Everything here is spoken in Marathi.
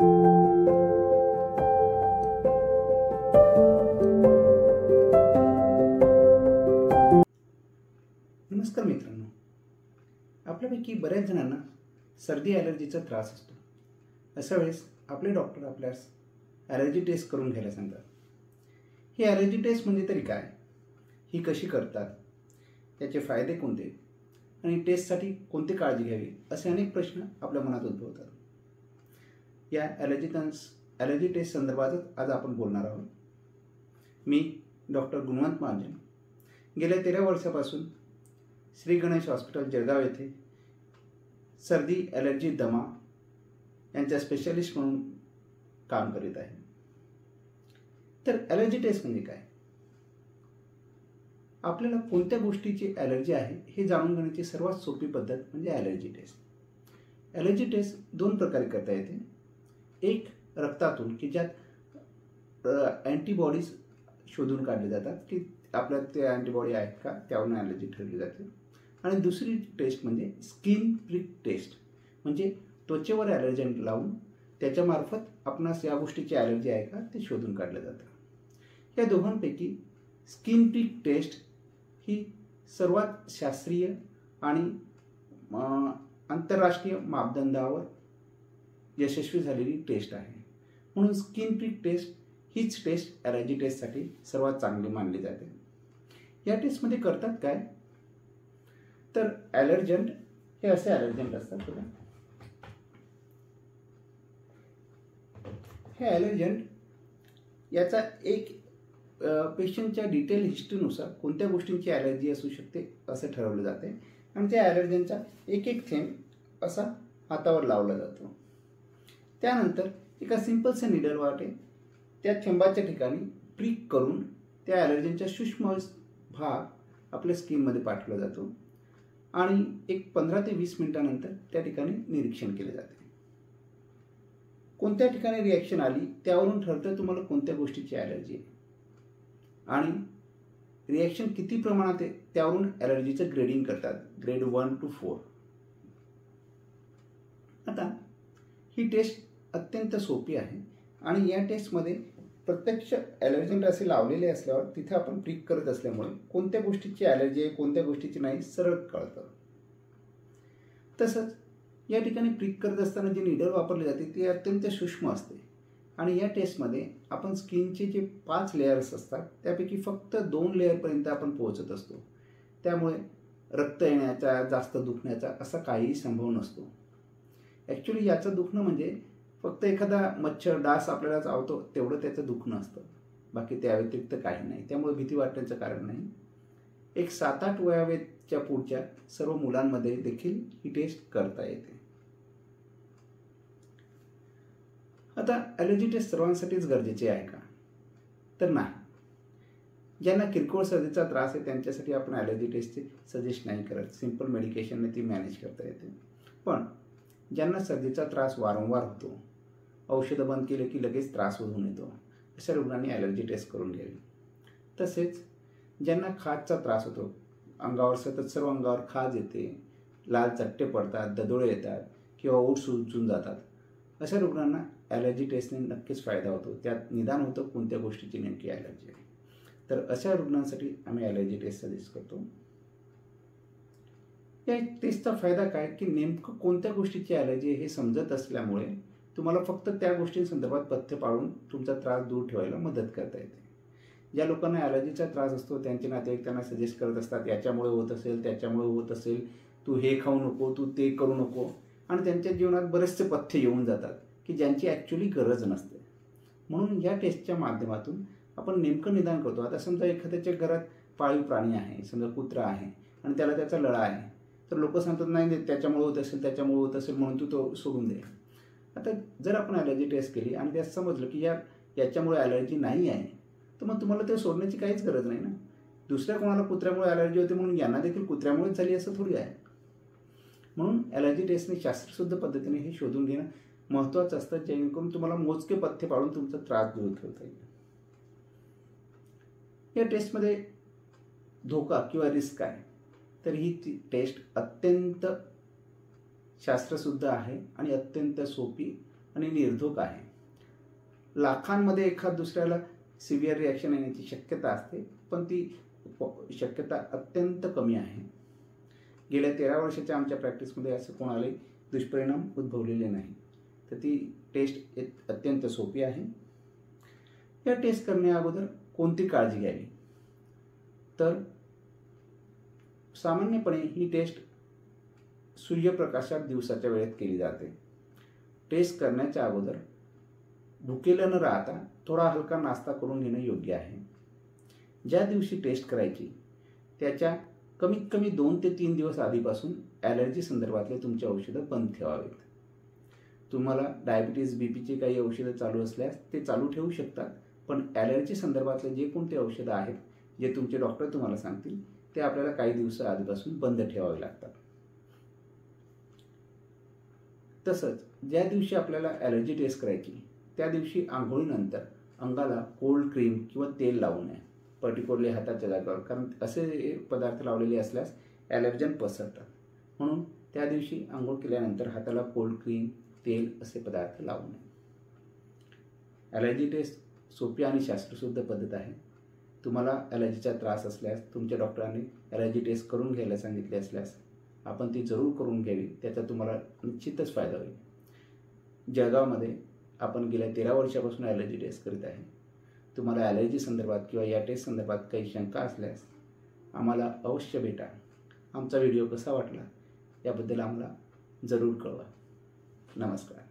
नमस्कार मित्रांनो, आपल्यापैकी बऱ्याच जणांना सर्दी ॲलर्जीचा त्रास असतो. अशा वेळेस आपले डॉक्टर आपल्यास ॲलर्जी टेस्ट करून घ्यायला सांगतात. ही ॲलर्जी टेस्ट म्हणजे तरी काय, ही कशी करतात, त्याचे फायदे कोणते आणि टेस्टसाठी कोणती काळजी घ्यावी, असे अनेक प्रश्न आपल्या मनात उद्भवतात. या ॲलर्जी टेस्ट संदर्भातच आज आपण बोलणार आहोत. मी डॉक्टर गुणवंत महाजन गेल्या 13 वर्षापासून श्री गणेश हॉस्पिटल जळगाव येथे सर्दी, ॲलर्जी, दमा यांच्या स्पेशलिस्ट म्हणून काम करीत आहे. तर ॲलर्जी टेस्ट म्हणजे काय? आपल्याला कोणत्या गोष्टीची ॲलर्जी आहे हे जाणून घेण्याची सर्वात सोपी पद्धत म्हणजे ॲलर्जी टेस्ट. ॲलर्जी टेस्ट 2 प्रकारे करता येते. एक रक्तातून की ज्यात अँटीबॉडीज शोधून काढले जातात की आपल्यात ते अँटीबॉडी आहेत का, त्यावरून ॲलर्जी ठरली जाते. आणि दुसरी टेस्ट म्हणजे स्किन प्रिक टेस्ट, म्हणजे त्वचेवर ॲलर्जन लावून त्याच्यामार्फत आपणास या गोष्टीची ॲलर्जी आहे का ते शोधून काढलं जातं. या दोघांपैकी स्किन प्रिक टेस्ट ही सर्वात शास्त्रीय आणि आंतरराष्ट्रीय मापदंडावर यशस्वी झालेली टेस्ट आहे. म्हणून स्किन प्रिक टेस्ट हीच टेस्ट ॲलर्जी टेस्टसाठी सर्वात चांगली मानली जाते. या टेस्टमध्ये करतात काय, तर ॲलर्जंट हे असे ॲलर्जंट असतात बघा. हे ॲलर्जंट याचा एक पेशंटच्या डिटेल हिस्ट्रीनुसार कोणत्या गोष्टींची ॲलर्जी असू शकते असं ठरवलं जाते आणि त्या ॲलर्जनचा एक थेंब असा हातावर लावला जातो. त्यानंतर एका सिंपलसे निडल वाटे त्या थेंबाच्या ठिकाणी प्रिक करून त्या ॲलर्जनचा सूक्ष्म भाग आपल्या स्किनमध्ये पाठवला जातो आणि एक 15 ते 20 मिनिटानंतर त्या ठिकाणी निरीक्षण केले जाते. कोणत्या ठिकाणी रिॲक्शन आली त्यावरून ठरतं तुम्हाला कोणत्या गोष्टीची ॲलर्जी आहे आणि रिॲक्शन किती प्रमाणात आहे त्यावरून ॲलर्जीचं ग्रेडिंग करतात, ग्रेड 1 to 4. आता ही टेस्ट अत्यंत सोपी आहे आणि या टेस्टमध्ये प्रत्यक्ष ॲलर्जंट असे लावलेले असल्यावर तिथे आपण प्रिक करत असल्यामुळे कोणत्या गोष्टीची ॲलर्जी आहे कोणत्या गोष्टीची नाही सरळ कळतं. तसंच या ठिकाणी प्रिक करत असताना जी निडल वापरली जाते ती अत्यंत सूक्ष्म असते आणि या टेस्टमध्ये आपण स्किनचे जे 5 लेयर्स असतात त्यापैकी फक्त 2 लेअरपर्यंत आपण पोहोचत असतो. त्यामुळे रक्त येण्याचा, जास्त दुखण्याचा असा काहीही संभव नसतो. ॲक्च्युली याचं दुखणं म्हणजे फक्त एखादा मच्छर, डास आपल्याला चावतो तेवढं त्याचं दुखणं असतं, बाकी त्या व्यतिरिक्त काही नाही. त्यामुळे भीती वाटण्याचं कारण नाही. एक 7-8 वयाच्या पुढच्या सर्व मुलांमध्ये देखील ही टेस्ट करता येते. आता ॲलर्जी टेस्ट सर्वांसाठीच गरजेची आहे का, तर नाही. ज्यांना किरकोळ सर्दीचा त्रास आहे त्यांच्यासाठी आपण ॲलर्जी टेस्टचे सजेस्ट नाही करत. सिंपल मेडिकेशनने ती मॅनेज करता येते. पण ज्यांना सर्दीचा त्रास वारंवार होतो, औषधं बंद केले की लगेच त्रास होऊन येतो, अशा रुग्णांनी ॲलर्जी टेस्ट करून घ्यावी. तसेच ज्यांना खाजचा त्रास होतो, अंगावर सतत सर्व अंगावर खाज येते, लाल चट्टे पडतात, ददोळे येतात किंवा ओठ सुजून जातात, अशा रुग्णांना ॲलर्जी टेस्टने नक्कीच फायदा होतो. त्यात निदान होतं कोणत्या गोष्टीची नेमकी ॲलर्जी आहे. तर अशा रुग्णांसाठी आम्ही ॲलर्जी टेस्ट सजेस्ट करतो. या टेस्टचा फायदा काय की नेमकं कोणत्या गोष्टीची ॲलर्जी आहे हे समजत असल्यामुळे तुम्हाला फक्त त्या गोष्टींसंदर्भात पथ्य पाळून तुमचा त्रास दूर ठेवायला मदत करता येते. ज्या लोकांना ॲलर्जीचा त्रास असतो त्यांचे नातेवाईक त्यांना सजेस्ट करत असतात, याच्यामुळे होत असेल, त्याच्यामुळे होत असेल, तू हे खाऊ नको, तू ते करू नको, आणि त्यांच्या जीवनात बरेचसे पथ्य येऊन जातात की ज्यांची ॲक्च्युली गरज नसते. म्हणून या टेस्टच्या माध्यमातून आपण नेमकं निदान करतो. आता समजा एखाद्याच्या घरात पाळीव प्राणी आहे, समजा कुत्रा आहे आणि त्याला त्याचा लळा आहे, तर लोक सांगतात नाही त्याच्यामुळे होत असेल, त्याच्यामुळे होत असेल म्हणून तू तो सोडून दे. आता जर आपण ॲलर्जी टेस्ट केली आणि त्यात समजलं की याच्यामुळे ॲलर्जी नाही आहे, तर मग तुम्हाला ते सोडण्याची काहीच गरज नाही ना. दुसऱ्या कोणाला कुत्र्यामुळे ॲलर्जी होते म्हणून यांना देखील कुत्र्यामुळेच झाली असं थोडी आहे. म्हणून ॲलर्जी टेस्टने शास्त्रशुद्ध पद्धतीने हे शोधून घेणं महत्त्वाचं असतं, जेणेकरून तुम्हाला मोजके पथ्य पाळून तुमचा त्रास दूर ठेवता येईल. या टेस्टमध्ये धोका किंवा रिस्क आहे, तर ही टेस्ट अत्यंत शास्त्रशुद्ध आहे आणि अत्यंत सोपी आणि निर्धोक आहे. लाखांमध्ये एखाद दुसऱ्याला सिव्हिअर रिॲक्शन येण्याची शक्यता असते, पण ती शक्यता अत्यंत कमी आहे. गेल्या 13 वर्षाच्या आमच्या प्रॅक्टिसमध्ये असं कोणालाही दुष्परिणाम उद्भवलेले नाही. तर ती टेस्ट अत्यंत सोपी आहे. या टेस्ट करण्या अगोदर कोणती काळजी घ्यावी, तर सामान्यपणे ही टेस्ट सूर्यप्रकाशात दिवसाच्या वेळेत केली जाते. टेस्ट करण्याच्या अगोदर भुकेलं न राहता थोडा हलका नाश्ता करून घेणं योग्य आहे. ज्या दिवशी टेस्ट करायची त्याच्या कमीत कमी 2 ते 3 दिवस आधीपासून ॲलर्जी संदर्भातले तुमची औषधं बंद ठेवावीत. तुम्हाला डायबिटीज बीपीची काही औषधं चालू असल्यास ते चालू ठेवू शकतात, पण ॲलर्जी संदर्भातले जे कोणते औषधं आहेत जे तुमचे डॉक्टर तुम्हाला सांगतील ते आपल्याला काही दिवस आधीपासून बंद ठेवावे लागतात. तसंच ज्या दिवशी आपल्याला ॲलर्जी टेस्ट करायची त्या दिवशी आंघोळीनंतर अंगाला कोल्ड क्रीम किंवा तेल लावू नये, पर्टिक्युलरली हाताच्या जागेवर, कारण असे पदार्थ लावलेले असल्यास ॲलर्जन पसरतात. म्हणून त्या दिवशी आंघोळ केल्यानंतर हाताला कोल्ड क्रीम, तेल असे पदार्थ लावू नये. ॲलर्जी टेस्ट सोपी आणि शास्त्रशुद्ध पद्धत आहे. तुम्हाला ॲलर्जीचा त्रास असल्यास तुमच्या डॉक्टरांनी ॲलर्जी टेस्ट करून घ्यायला सांगितले असल्यास आपण ती जरूर करून घ्यावी. त्याचा तुम्हाला निश्चितच फायदा होईल. जळगावमध्ये आपण गेल्या 13 वर्षापासून ॲलर्जी टेस्ट करीत आहे. तुम्हाला ॲलर्जी संदर्भात किंवा या टेस्ट संदर्भात काही शंका असल्यास आम्हाला अवश्य भेटा. आमचा व्हिडिओ कसा वाटला याबद्दल आम्हाला जरूर कळवा. नमस्कार.